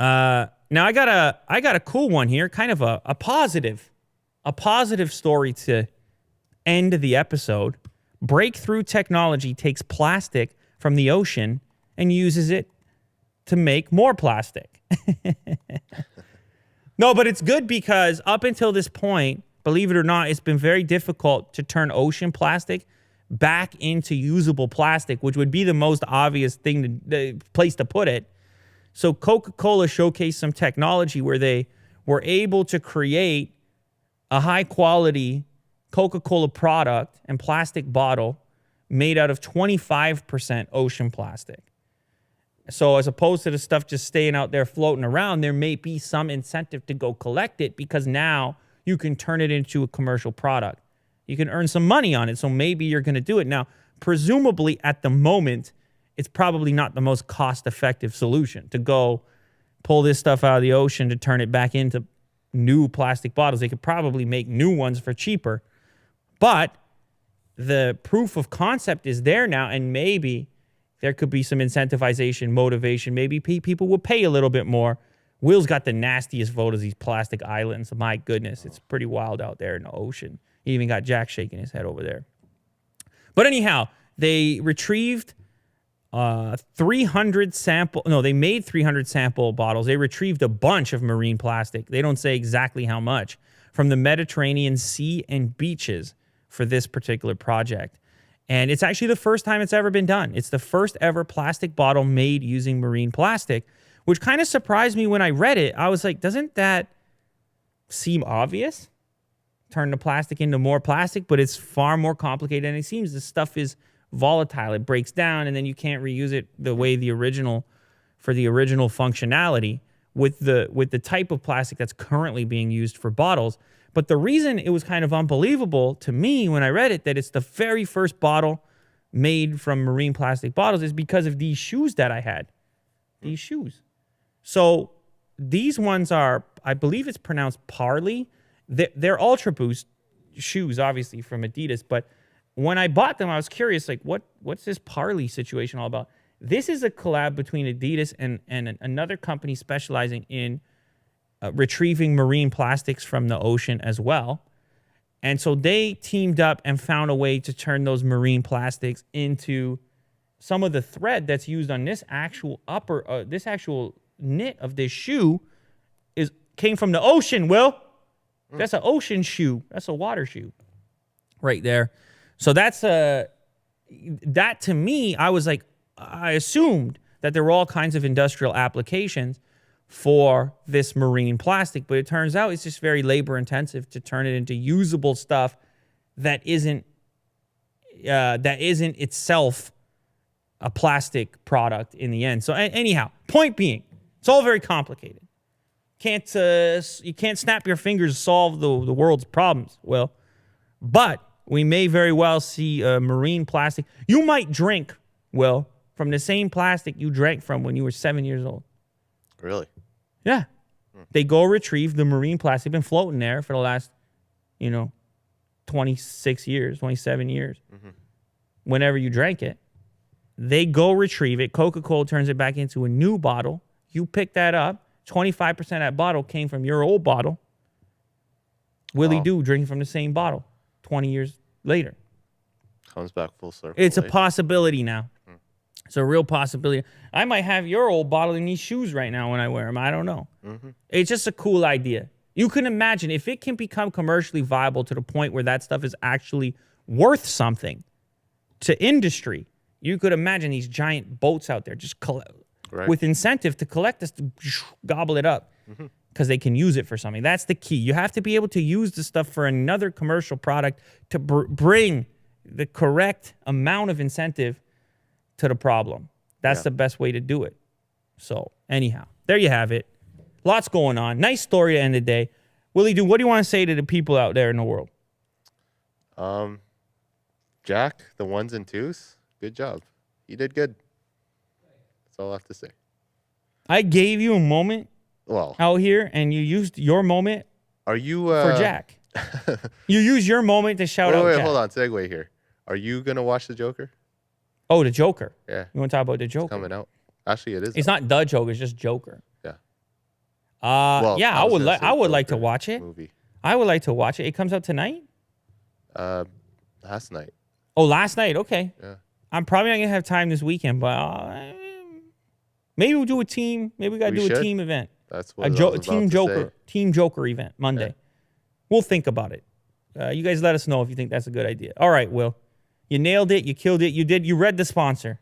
Now I got a cool one here, kind of a positive story to end the episode. Breakthrough technology takes plastic from the ocean and uses it to make more plastic. No, but it's good because up until this point, believe it or not, it's been very difficult to turn ocean plastic back into usable plastic, which would be the most obvious thing, the place to put it. So Coca-Cola showcased some technology where they were able to create a high-quality Coca-Cola product and plastic bottle made out of 25% ocean plastic. So as opposed to the stuff just staying out there floating around, there may be some incentive to go collect it because now you can turn it into a commercial product. You can earn some money on it, so maybe you're going to do it. Now, presumably at the moment, it's probably not the most cost-effective solution to go pull this stuff out of the ocean to turn it back into new plastic bottles. They could probably make new ones for cheaper. But the proof of concept is there now, and maybe there could be some incentivization, motivation. Maybe people will pay a little bit more. Will's got the nastiest vote of these plastic islands. My goodness, it's pretty wild out there in the ocean. He even got Jack shaking his head over there. But anyhow, they retrieved 300 sample. No, they made 300 sample bottles. They retrieved a bunch of marine plastic. They don't say exactly how much from the Mediterranean Sea and beaches for this particular project. And it's actually the first time it's ever been done. It's the first ever plastic bottle made using marine plastic, which kind of surprised me when I read it. I was like, doesn't that seem obvious? Turn the plastic into more plastic, but it's far more complicated than it seems. This stuff is volatile. It breaks down, and then you can't reuse it the way the original functionality with the type of plastic that's currently being used for bottles. But the reason it was kind of unbelievable to me when I read it that it's the very first bottle made from marine plastic bottles is because of these shoes that I had. These shoes. So these ones are, I believe it's pronounced Parley. They're Ultra Boost shoes, obviously, from Adidas. But when I bought them, I was curious, like, what's this Parley situation all about? This is a collab between Adidas and another company specializing in retrieving marine plastics from the ocean as well. And so they teamed up and found a way to turn those marine plastics into some of the thread that's used on this actual this actual knit of this shoe came from the ocean, Will. That's an ocean shoe. That's a water shoe right there. So that to me, I was like, I assumed that there were all kinds of industrial applications for this marine plastic, but it turns out it's just very labor intensive to turn it into usable stuff that isn't itself a plastic product in the end. So anyhow, point being, it's all very complicated. You can't snap your fingers to solve the world's problems. Well, but we may very well see marine plastic. You might drink, Will, from the same plastic you drank from when you were 7 years old. Really? Yeah. They go retrieve the marine plastic. Been floating there for the last, 26 years, 27 years. Mm-hmm. Whenever you drank it, they go retrieve it. Coca-Cola turns it back into a new bottle. You pick that up. 25% of that bottle came from your old bottle. Willie Doo drinking from the same bottle 20 years later. Comes back full circle. It's a possibility now. It's a real possibility. I might have your old bottle in these shoes right now when I wear them. I don't know. Mm-hmm. It's just a cool idea. You can imagine if it can become commercially viable to the point where that stuff is actually worth something to industry. You could imagine these giant boats out there just with incentive to collect this, to gobble it up because they can use it for something. That's the key. You have to be able to use the stuff for another commercial product to bring the correct amount of incentive to the problem. That's the best way to do it. So anyhow, there you have it. Lots going on. Nice story to end the day. Willie Doo, what do you want to say to the people out there in the world? Jack, the ones and twos, good job. You did good. That's all I have to say. I gave you a moment out here, and you used your moment for Jack. You use your moment to shout out Jack. Hold on. Segue here. Are you going to watch The Joker? Oh, The Joker. Yeah. You want to talk about The Joker? It's coming out. Actually, it is. It's not The Joker. It's just Joker. Yeah. Yeah, I would like. I would like to Joker watch it. movie. I would like to watch it. It comes out tonight. Last night. Oh, last night. Okay. Yeah. I'm probably not gonna have time this weekend, but maybe we'll do a team. Maybe we gotta do a team event. That's what I was about to say. Team Joker event Monday. Yeah. We'll think about it. You guys let us know if you think that's a good idea. All right, Will. You nailed it. You killed it. You read the sponsor.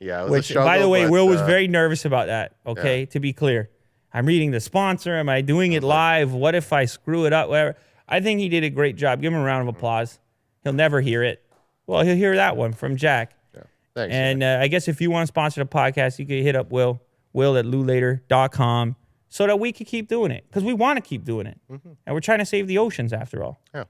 Yeah, it was a struggle, by the way, Will was very nervous about that. Okay, to be clear, I'm reading the sponsor. Am I doing it live? What if I screw it up? Whatever. I think he did a great job. Give him a round of applause. He'll never hear it. Well, he'll hear that one from Jack. Yeah. Thanks. And I guess if you want to sponsor the podcast, you can hit up Will at LouLater.com so that we can keep doing it because we want to keep doing it. And we're trying to save the oceans after all. Yeah.